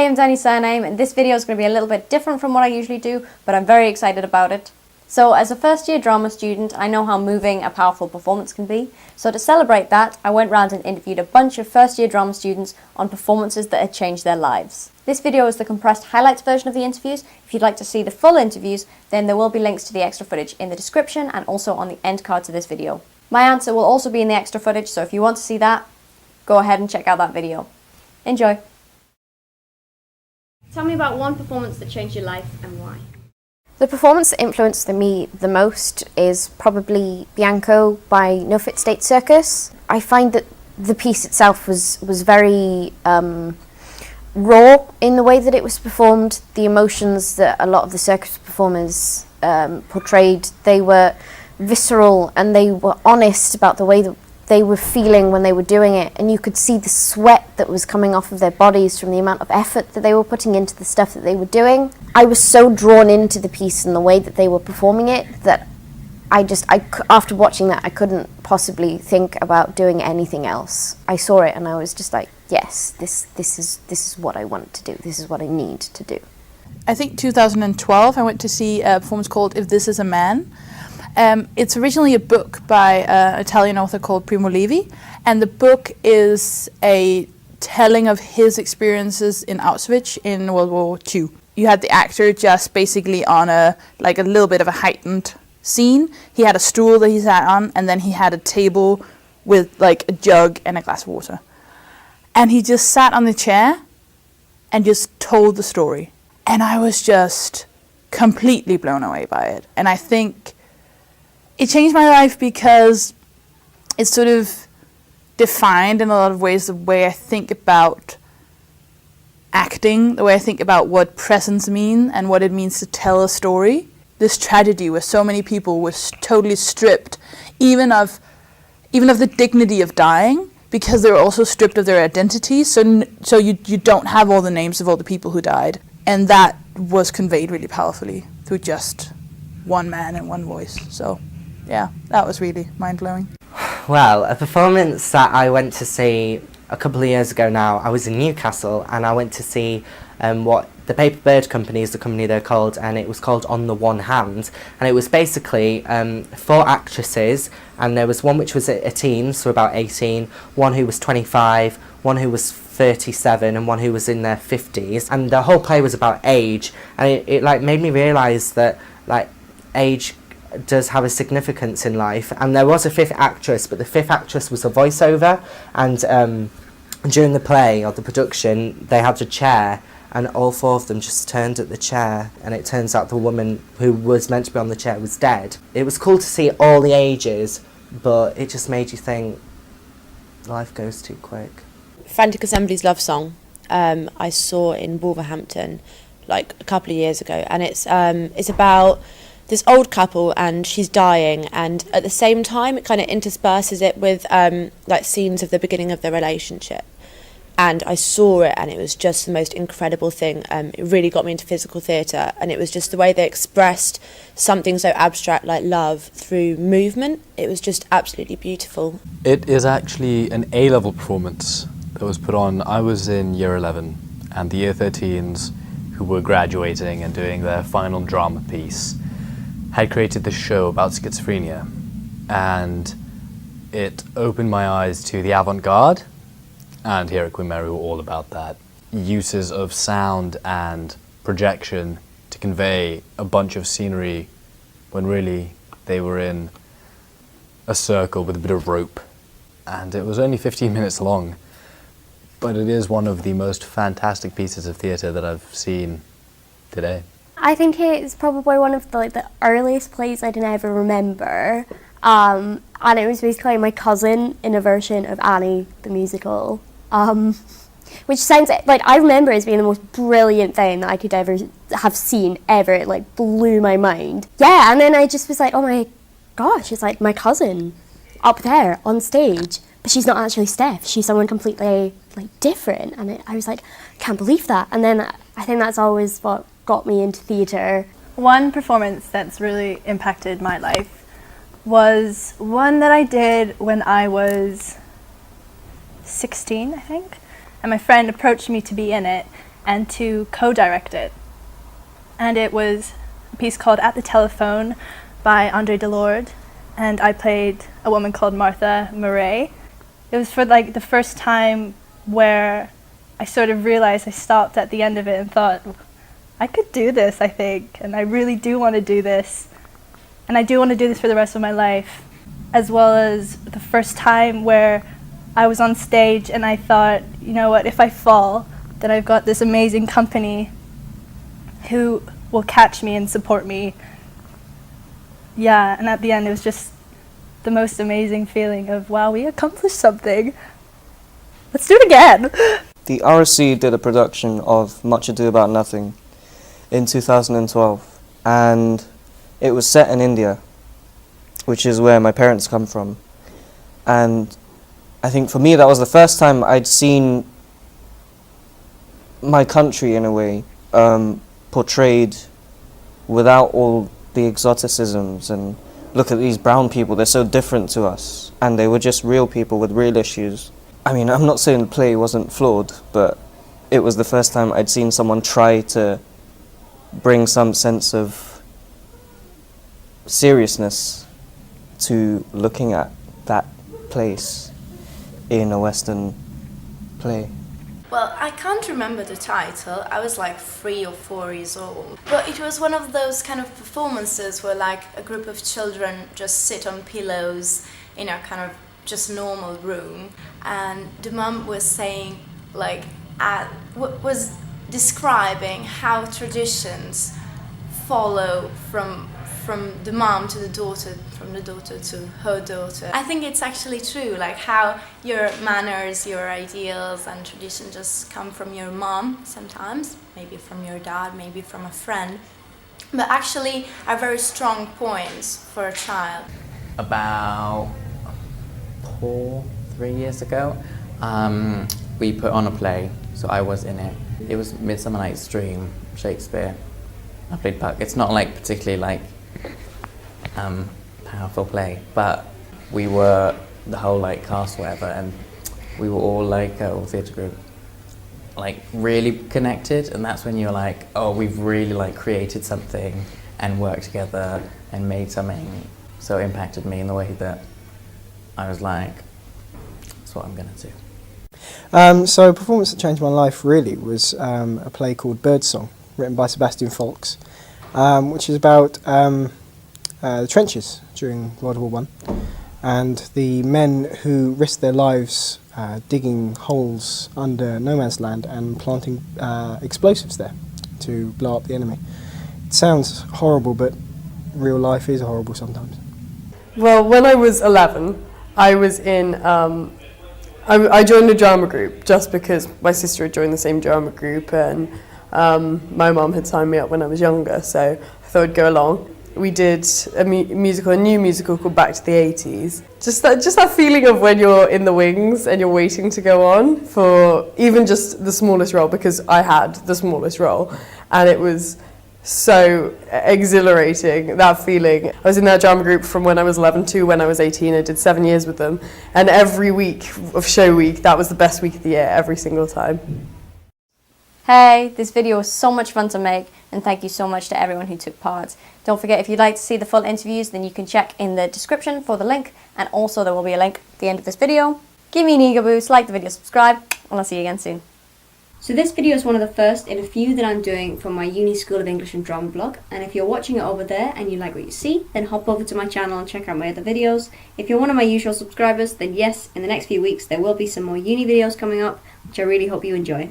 am DaniSurname, and this video is going to be a little bit different from what I usually do, but I'm very excited about it. So as a first year drama student, I know how moving a powerful performance can be. So to celebrate that, I went round and interviewed a bunch of first year drama students on performances that had changed their lives. This video is the compressed highlights version of the interviews. If you'd like to see the full interviews, then there will be links to the extra footage in the description and also on the end card to this video. My answer will also be in the extra footage, so if you want to see that, go ahead and check out that video. Enjoy! Tell me about one performance that changed your life and why. The performance that influenced me the most is probably Bianco by No Fit State Circus. I find that the piece itself was very raw in the way that it was performed. The emotions that a lot of the circus performers portrayed, they were visceral and they were honest about the way that they were feeling when they were doing it, and you could see the sweat that was coming off of their bodies from the amount of effort that they were putting into the stuff that they were doing. I was so drawn into the piece and the way that they were performing it that after watching that, I couldn't possibly think about doing anything else. I saw it and I was just like, yes, this is what I want to do. This is what I need to do. I think 2012 I went to see a performance called If This Is a Man. It's originally a book by an Italian author called Primo Levi, and the book is a telling of his experiences in Auschwitz in World War II. You had the actor just basically on a little bit of a heightened scene. He had a stool that he sat on, and then he had a table with like a jug and a glass of water. And he just sat on the chair and just told the story. And I was just completely blown away by it. And I think it changed my life because it sort of defined in a lot of ways the way I think about acting, the way I think about what presence means and what it means to tell a story. This tragedy where so many people were totally stripped, even of the dignity of dying, because they were also stripped of their identity. So you don't have all the names of all the people who died. And that was conveyed really powerfully through just one man and one voice. So yeah, that was really mind-blowing. Well, a performance that I went to see a couple of years ago now, I was in Newcastle and I went to see what the Paper Bird Company is the company they're called, and it was called On the One Hand, and it was basically 4 actresses, and there was one which was a teen, so about 18, one who was 25, one who was 37 and one who was in their 50s, and the whole play was about age, and it like made me realise that like age does have a significance in life. And there was a 5th actress, but the 5th actress was a voiceover, and during the play or the production they had a chair and all 4 of them just turned at the chair, and it turns out the woman who was meant to be on the chair was dead. It was cool to see all the ages, but it just made you think life goes too quick. Frantic Assembly's Love Song I saw in Wolverhampton like a couple of years ago, and it's about this old couple and she's dying, and at the same time it kind of intersperses it with like scenes of the beginning of their relationship. And I saw it and it was just the most incredible thing. It really got me into physical theatre, and it was just the way they expressed something so abstract like love through movement. It was just absolutely beautiful. It is actually an A-level performance that was put on. I was in year 11 and the year 13s who were graduating and doing their final drama piece had created this show about schizophrenia, and it opened my eyes to the avant-garde, and here at Queen Mary we're all about that. Uses of sound and projection to convey a bunch of scenery when really they were in a circle with a bit of rope. And it was only 15 minutes long, but it is one of the most fantastic pieces of theatre that I've seen today. I think it's probably one of the earliest plays I can ever remember, and it was basically my cousin in a version of Annie the musical, which sounds like, I remember it as being the most brilliant thing that I could ever have seen ever. It like blew my mind. Yeah, and then I just was like, oh my gosh, it's like my cousin up there on stage, but she's not actually Steph, she's someone completely like different, and I was like, can't believe that. And then I think that's always what got me into theatre. One performance that's really impacted my life was one that I did when I was 16, I think, and my friend approached me to be in it, and to co-direct it. And it was a piece called At the Telephone by Andre Delorde, and I played a woman called Martha Murray. It was for like the first time where I sort of realized, I stopped at the end of it and thought, I could do this, I think, and I really do want to do this. And I do want to do this for the rest of my life. As well as the first time where I was on stage and I thought, you know what, if I fall, then I've got this amazing company who will catch me and support me. Yeah, and at the end it was just the most amazing feeling of, wow, we accomplished something. Let's do it again. The RSC did a production of Much Ado About Nothing in 2012, and it was set in India, which is where my parents come from. And I think for me that was the first time I'd seen my country in a way portrayed without all the exoticisms, and look at these brown people, they're so different to us, and they were just real people with real issues. I mean, I'm not saying the play wasn't flawed, but it was the first time I'd seen someone try to bring some sense of seriousness to looking at that place in a Western play. Well, I can't remember the title. I was like 3 or 4 years old. But it was one of those kind of performances where like a group of children just sit on pillows in a kind of just normal room. And the mum was saying, like, was describing how traditions follow from the mom to the daughter, from the daughter to her daughter. I think it's actually true, like how your manners, your ideals and tradition just come from your mom sometimes, maybe from your dad, maybe from a friend, but actually are very strong points for a child. About 3 years ago, we put on a play, so I was in it. It was Midsummer Night's Dream, Shakespeare. I played Puck. It's not like particularly like powerful play, but we were the whole like cast, whatever, and we were all like all theatre group, like really connected, and that's when you're like, oh, we've really like created something and worked together and made something. So it impacted me in the way that I was like, that's what I'm gonna do. So a performance that changed my life really was a play called Birdsong, written by Sebastian Faulks, which is about the trenches during World War I, and the men who risked their lives digging holes under no man's land and planting explosives there to blow up the enemy. It sounds horrible, but real life is horrible sometimes. Well, when I was 11, I was in, I joined a drama group just because my sister had joined the same drama group, and my mum had signed me up when I was younger, so I thought I'd go along. We did a new musical called Back to the 80s. Just that feeling of when you're in the wings and you're waiting to go on for even just the smallest role, because I had the smallest role, and it was so exhilarating, that feeling. I was in that drama group from when I was 11 to when I was 18. I did 7 years with them, and every week of show week, that was the best week of the year, every single time. Hey, this video was so much fun to make, and thank you so much to everyone who took part. Don't forget, if you'd like to see the full interviews, then you can check in the description for the link, and also there will be a link at the end of this video. Give me an ego boost, like the video, subscribe, and I'll see you again soon. So this video is one of the first in a few that I'm doing from my Uni School of English and Drama blog, and if you're watching it over there and you like what you see, then hop over to my channel and check out my other videos. If you're one of my usual subscribers, then yes, in the next few weeks there will be some more uni videos coming up, which I really hope you enjoy.